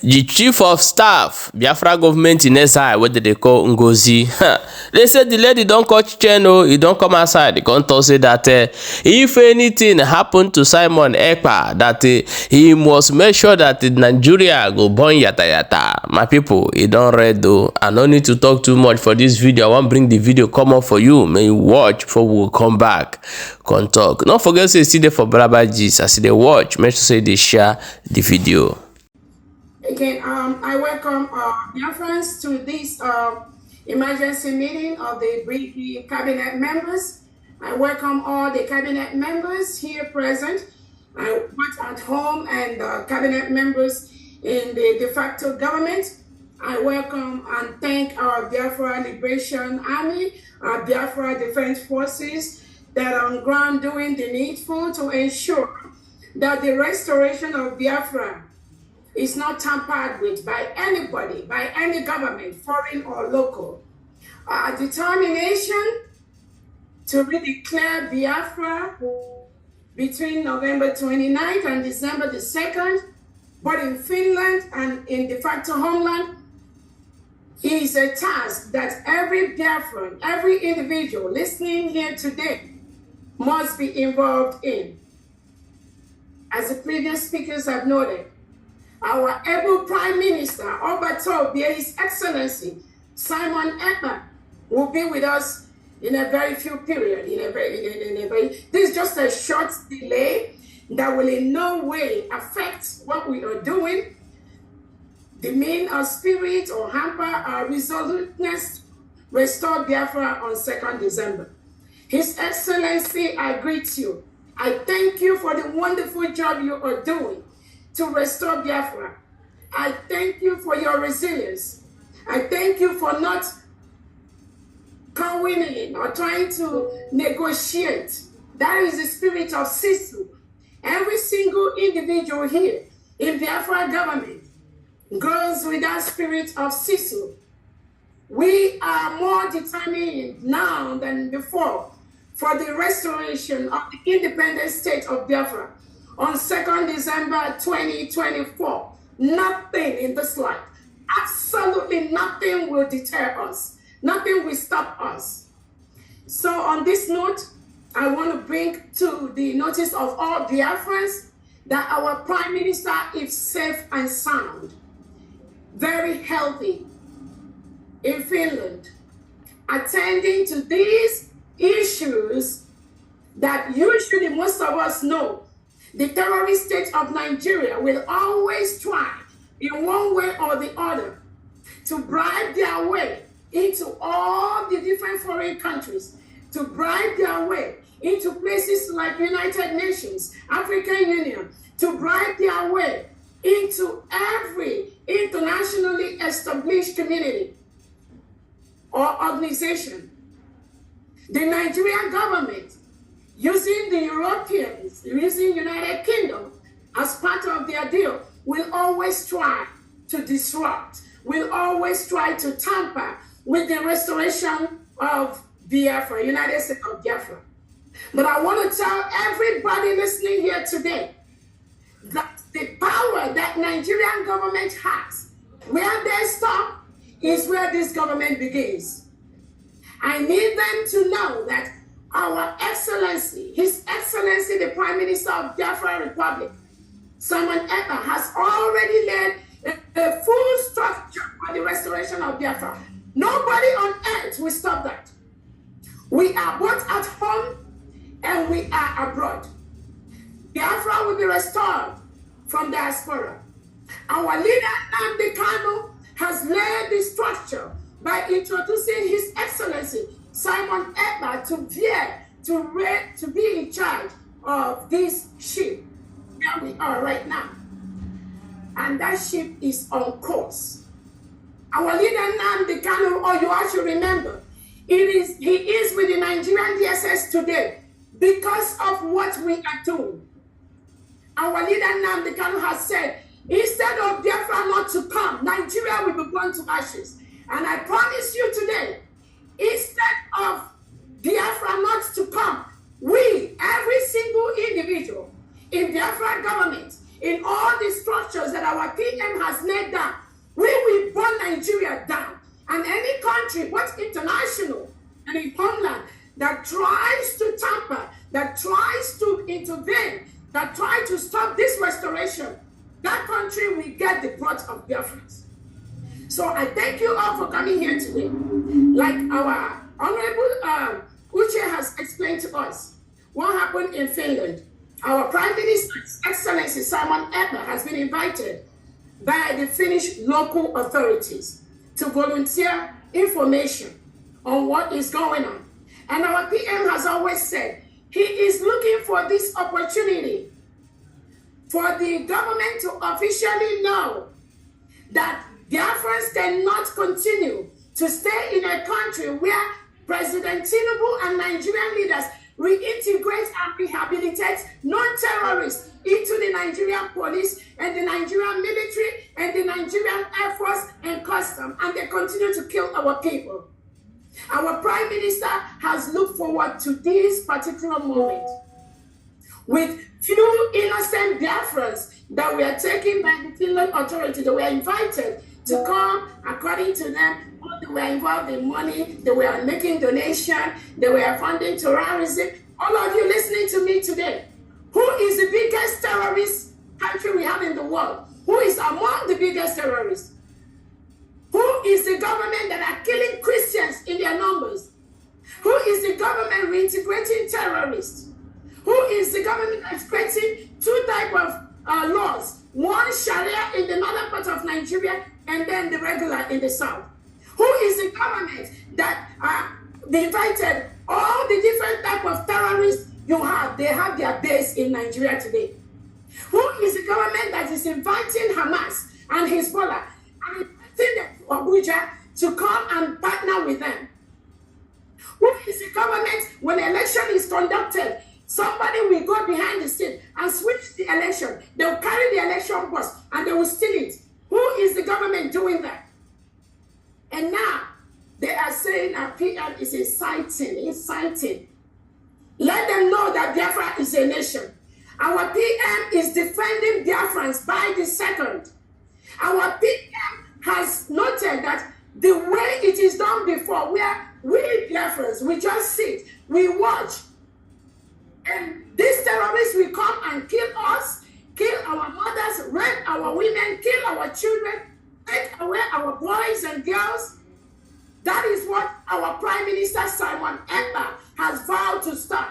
The chief of staff, Biafra government in SI, what they call Ngozi, they said the lady don't catch channel, he don't come outside. They can't say that if anything happened to Simon Ekpa, that he must make sure that Nigeria go burn yata yata. My people, he don't read though. I don't need to talk too much for this video. I want to bring the video come up for you. May you watch before we come back. Come talk. Don't forget to see there for BRGIE. As they watch, make sure say they share the video. Again, I welcome Biafrans to this emergency meeting of the BRGIE cabinet members. I welcome all the cabinet members here present, both at home and cabinet members in the de facto government. I welcome and thank our Biafra Liberation Army, our Biafra Defense Forces that are on ground doing the needful to ensure that the restoration of Biafra is not tampered with by anybody, by any government, foreign or local. Our determination to redeclare Biafra between November 29th and December the 2nd, both in Finland and in de facto homeland, is a task that every Biafran, every individual listening here today must be involved in. As the previous speakers have noted, our able Prime Minister, Obatobia, His Excellency Simon Ekpa, will be with us in a very few period. This is just a short delay that will in no way affect what we are doing, demean our spirit or hamper our resoluteness. Restore Biafra on 2nd December. His Excellency, I greet you. I thank you for the wonderful job you are doing to restore Biafra. I thank you for your resilience. I thank you for not going in or trying to negotiate. That is the spirit of Sisu. Every single individual here in Biafra government grows with that spirit of Sisu. We are more determined now than before for the restoration of the independent state of Biafra on 2nd December 2024. Nothing in this life, absolutely nothing will deter us. Nothing will stop us. So on this note, I want to bring to the notice of all Biafrans that our Prime Minister is safe and sound, very healthy in Finland, attending to these issues that usually most of us know. The terrorist state of Nigeria will always try, in one way or the other, to bribe their way into all the different foreign countries, to bribe their way into places like United Nations, African Union, to bribe their way into every internationally established community or organization. The Nigerian government, using the Europeans, using United Kingdom as part of their deal, will always try to disrupt, will always try to tamper with the restoration of Biafra, United States of Biafra. But I want to tell everybody listening here today that the power that Nigerian government has, where they stop is where this government begins. I need them to know that our Excellency, His Excellency, the Prime Minister of Biafra Republic, Simon Ekpa, has already led a full structure for the restoration of Biafra. Nobody on earth will stop that. We are both at home and we are abroad. Biafra will be restored from diaspora. Our leader, Nnamdi Kanu, has led the structure by introducing His Excellency Simon Ekpa to be in charge of this ship where we are right now. And that ship is on course. Our leader Nnamdi Kanu, or you all should remember, he is with the Nigerian DSS today because of what we are doing. Our leader Nnamdi Kanu has said, instead of Biafra not to come, Nigeria will be burned to ashes. And I promise you today, instead of Biafra not to come, we, every single individual in Biafra government, in all the structures structures that our PM has laid down, we will burn Nigeria down. And any country, both international and in homeland, that tries to tamper, that tries to intervene, that tries to stop this restoration, that country will get the brunt of Biafrans. So I thank you all for coming here today. Like our Honorable Uche has explained to us what happened in Finland. Our Prime Minister, Excellency Simon Ekpa, has been invited by the Finnish local authorities to volunteer information on what is going on. And our PM has always said he is looking for this opportunity for the government to officially know that Biafrans cannot continue to stay in a country where President Tinubu and Nigerian leaders reintegrate and rehabilitate non-terrorists into the Nigerian police and the Nigerian military and the Nigerian Air Force and custom, and they continue to kill our people. Our Prime Minister has looked forward to this particular moment with few innocent Biafrans that were taken by the Finland authority. They were invited to come, according to them. They were involved in money, they were making donations, they were funding terrorism. All of you listening to me today, who is the biggest terrorist country we have in the world? Who is among the biggest terrorists? Who is the government that are killing Christians in their numbers? Who is the government reintegrating terrorists? Who is the government that's creating two types of laws? One Sharia in the northern part of Nigeria and then the regular in the south. Who is the government that invited all the different types of terrorists you have? They have their base in Nigeria today. Who is the government that is inviting Hamas and Hezbollah and inviting them to Abuja to come and partner with them? Who is the government when an election is conducted? Somebody will go behind the scene and switch the election. They will carry the election bus and they will steal it. Who is the government doing that? And now they are saying our PM is inciting. Let them know that Biafra is a nation. Our PM is defending Biafrans by the second. Our PM has noted that the way it is done before, where we Biafrans, we just sit, we watch, and these terrorists will come and kill us, kill our mothers, rape our women, kill our children, take away our boys and girls. That is what our Prime Minister Simon Ekpa has vowed to stop.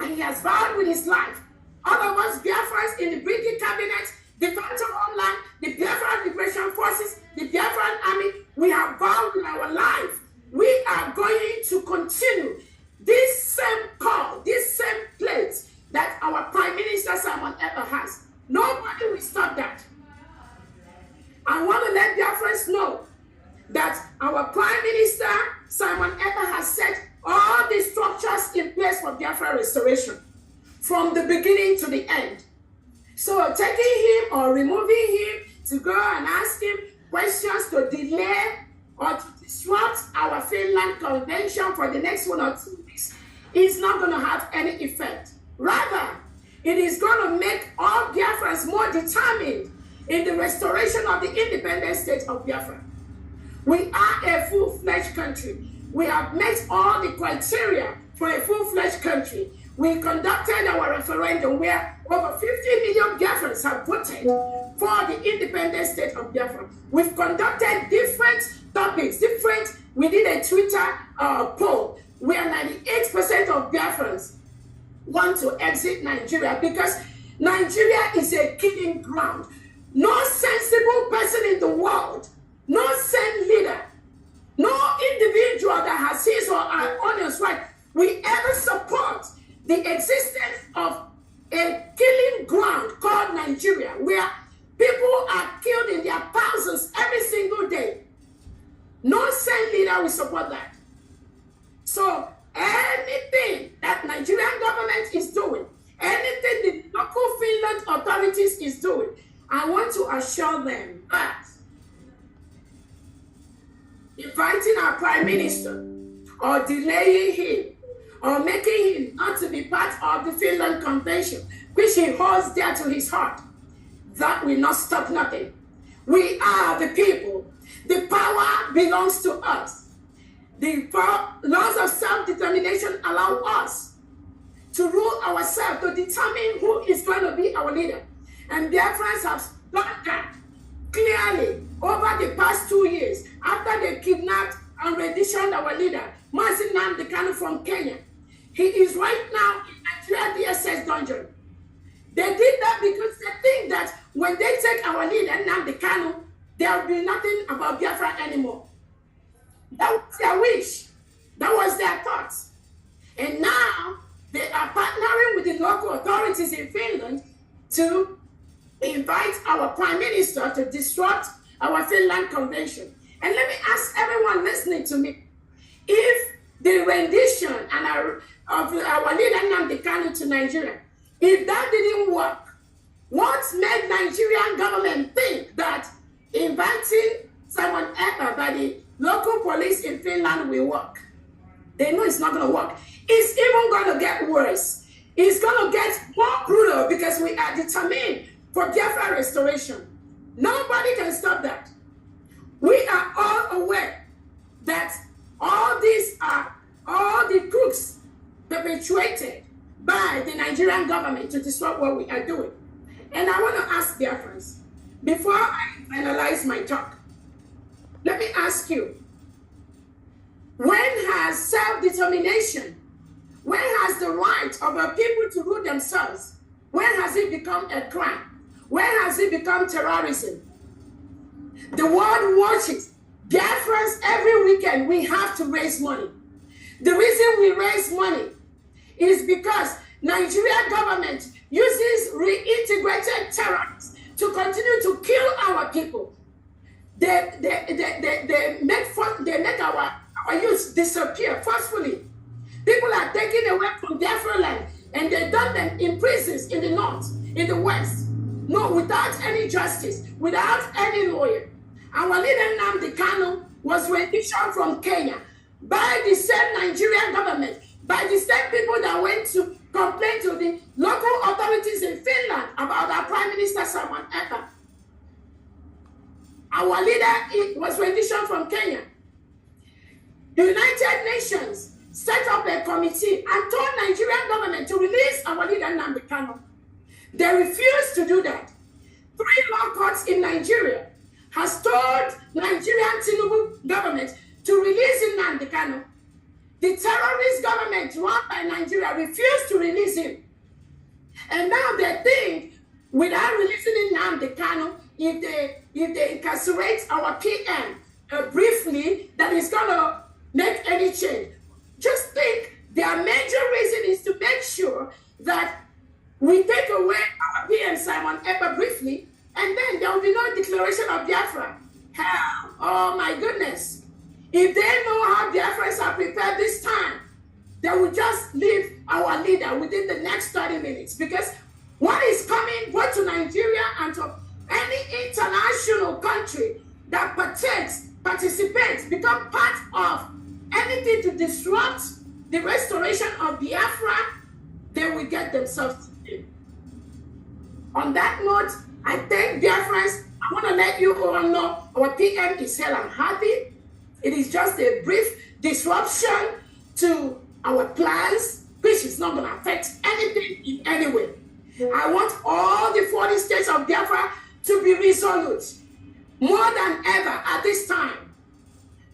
And he has vowed with his life. All of us Biafrans in the BRGIE cabinet, the Govt Homeland, the Biafran Liberation Forces, the Biafran Army, we have vowed with our life. We are going to continue this same call, this same place that our Prime Minister Simon Ekpa has. Nobody will stop that. I want to let Biafrans know that our Prime Minister Simon Ekpa has set all the structures in place for Biafra restoration from the beginning to the end. So taking him or removing him to go and ask him questions to delay or to disrupt our Finland Convention for the next 1 or 2 weeks is not going to have any effect. Rather, it is going to make all Biafrans more determined in the restoration of the independent state of Biafra. We are a full-fledged country. We have met all the criteria for a full-fledged country. We conducted our referendum where over 50 million Biafrans have voted for the independent state of Biafra. We've conducted different topics, we did a Twitter poll where 98% of Biafrans want to exit Nigeria because Nigeria is a killing ground. No sensible person in the world, no sane leader, no individual that has his or her honest right will ever support the existence of a killing ground called Nigeria, where people are killed in their thousands every single day. No sane leader will support that. So anything that Nigerian government is doing, anything the local Finland authorities is doing, I want to assure them that inviting our Prime Minister or delaying him or making him not to be part of the Finland Convention, which he holds dear to his heart, that will not stop nothing. We are the people. The power belongs to us. The laws of self-determination allow us to rule ourselves, to determine who is going to be our leader. And Biafrans have done that clearly over the past 2 years after they kidnapped and renditioned our leader, Ngozi Nnamdi Kanu from Kenya. He is right now in Nigeria DSS dungeon. They did that because they think that when they take our leader, Nnamdi Kanu, there will be nothing about Biafra anymore. That was their wish. That was their thought. And now they are partnering with the local authorities in Finland to invite our Prime Minister to disrupt our Finland Convention. And let me ask everyone listening to me, if the rendition of our leader Nnamdi Kanu to Nigeria, if that didn't work, what made Nigerian government think that inviting Simon Ekpa by the local police in Finland will work? They know it's not going to work. It's even going to get worse. It's going to get more brutal because we are determined for Biafra restoration. Nobody can stop that. We are all aware that all these are all the crooks perpetuated by the Nigerian government to disrupt what we are doing. And I want to ask Biafrans, before I finalize my talk, let me ask you, when has self-determination, when has the right of our people to rule themselves, when has it become a crime? When has it become terrorism? The world watches. Biafrans, every weekend we have to raise money. The reason we raise money is because Nigerian government uses reintegrated terrorists to continue to kill our people. They make our youth disappear forcefully. People are taken away from Biafra land and they dump them in prisons in the north, in the west. No, without any justice, without any lawyer. Our leader Nnamdi Kanu was renditioned from Kenya by the same Nigerian government, by the same people that went to complain to the local authorities in Finland about our Prime Minister Simon Ekpa. Our leader was renditioned from Kenya. The United Nations set up a committee and told Nigerian government to release our leader Nnamdi Kanu. They refused to do that. 3 law courts in Nigeria has told Nigerian Tinubu government to release Nnamdi Kanu. The terrorist government run by Nigeria refused to release him. And now they think without releasing Nnamdi Kanu, if they incarcerate our PM briefly, that is going to make any change. Just think their major reason is to make sure that we take away our PM Simon Ekpa briefly, and then there will be no declaration of Biafra. Hell, oh my goodness. If they know how Biafrans are prepared this time, they will just leave our leader within the next 30 minutes. Because what is coming both to Nigeria and to any international country that participates, become part of anything to disrupt the restoration of Biafra, they will get themselves in. On that note, I thank Biafrans. I want to let you all know our PM is hell and happy. It is just a brief disruption to our plans, which is not going to affect anything in any way. I want all the 40 states of Biafra to be resolute, more than ever at this time.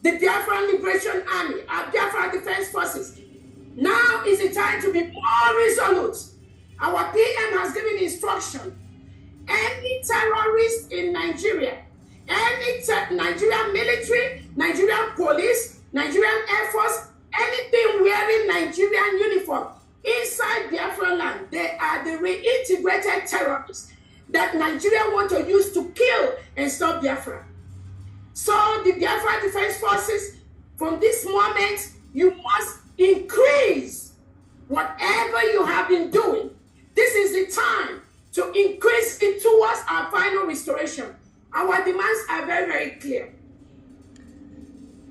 The Biafran Liberation Army, our Biafra Defense Forces, now is the time to be more resolute. Our PM has given instruction. Any terrorist in Nigeria, any Nigerian military, Nigerian police, Nigerian Air Force, anything wearing Nigerian uniform inside Biafra land, they are the reintegrated terrorists that Nigeria want to use to kill and stop Biafra. So the Biafra Defense Forces, from this moment, you must increase whatever you have been doing. This is the time to increase it towards our final restoration. Our demands are very, very clear.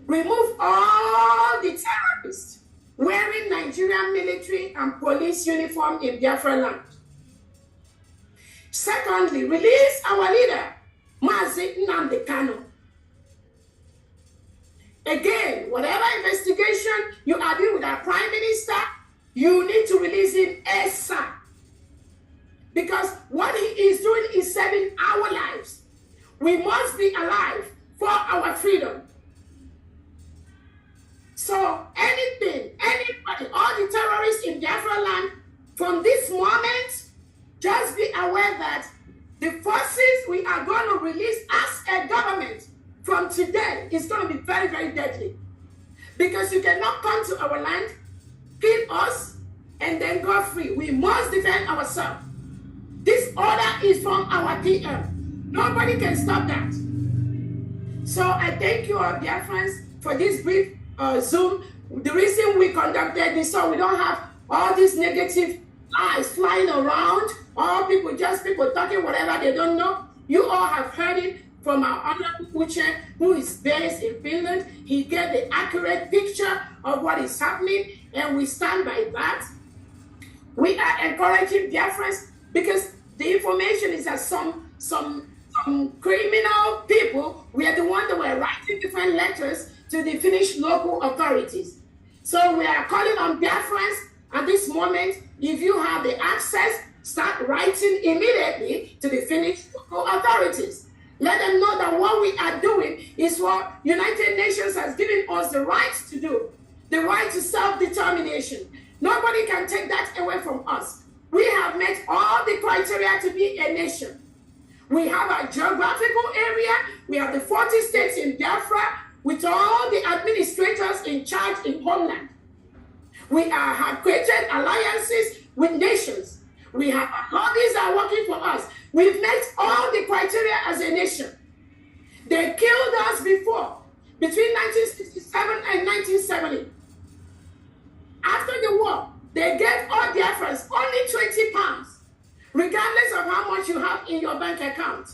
Remove all the terrorists wearing Nigerian military and police uniform in Biafra land. Secondly, release our leader, Mazi Nnamdi Kanu. Again, whatever investigation you are doing with our Prime Minister, you need to release him ASAP. Because what he is doing is saving our lives. We must be alive for our freedom. So anything, anybody, all the terrorists in Biafra land, from this moment, just be aware that the forces we are going to release as a government from today is going to be very, very deadly. Because you cannot come to our land, kill us, and then go free. We must defend ourselves. This order is from our PM. Nobody can stop that. So I thank you all, dear friends, for this brief Zoom. The reason we conducted this, so we don't have all these negative lies flying around, all people talking whatever they don't know. You all have heard it from our honorable chair, who is based in Finland. He gave the accurate picture of what is happening, and we stand by that. We are encouraging Biafrans because the information is that some criminal people were the ones that were writing different letters to the Finnish local authorities. So we are calling on Biafrans at this moment, if you have the access, start writing immediately to the Finnish local authorities. Let them know that what we are doing is what United Nations has given us the right to do, the right to self-determination. Nobody can take that away from us. We have met all the criteria to be a nation. We have our geographical area. We have the 40 states in Biafra with all the administrators in charge in homeland. We have created alliances with nations. We have lobbies that are working for us. We've met all the criteria as a nation. They killed us before, between 1967 and 1970. After the war, they gave all Biafrans only 20 pounds, regardless of how much you have in your bank account.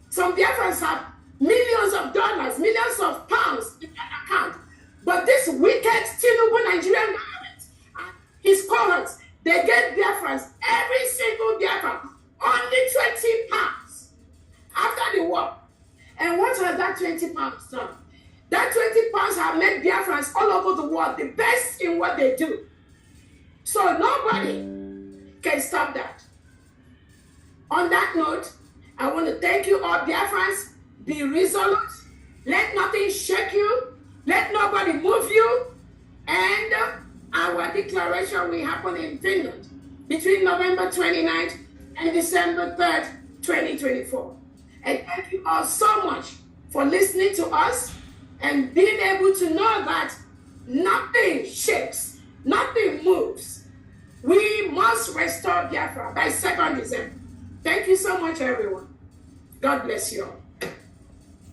Some Biafrans have millions of dollars, millions of pounds in their account. But this wicked Tinubu Nigerian government and his cohorts, they gave Biafrans, every single Biafran, only 20 pounds after the war. And what has that 20 pounds done? That 20 pounds have made Biafrans all over the world the best in what they do. So nobody can stop that. On that note, I want to thank you all, Biafrans. Be resolute. Let nothing shake you. Let nobody move you. And our declaration will happen in Finland between November 29th and December 3rd, 2024. And thank you all so much for listening to us and being able to know that nothing shakes, nothing moves. We must restore Biafra by 2nd December. Thank you so much, everyone. God bless you all.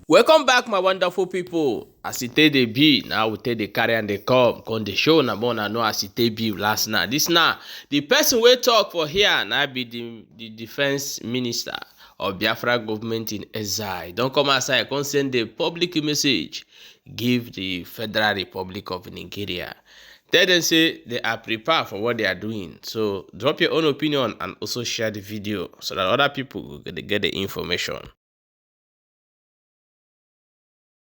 Welcome back, my wonderful people. As it dey be, now we take the carry and they come the show na more know as it be last night. This now, the person we talk for here now be the defense minister of Biafra government in exile. Don't come outside, come send the public message, give the Federal Republic of Nigeria. Tell them say they are prepared for what they are doing. So drop your own opinion and also share the video so that other people will get the information.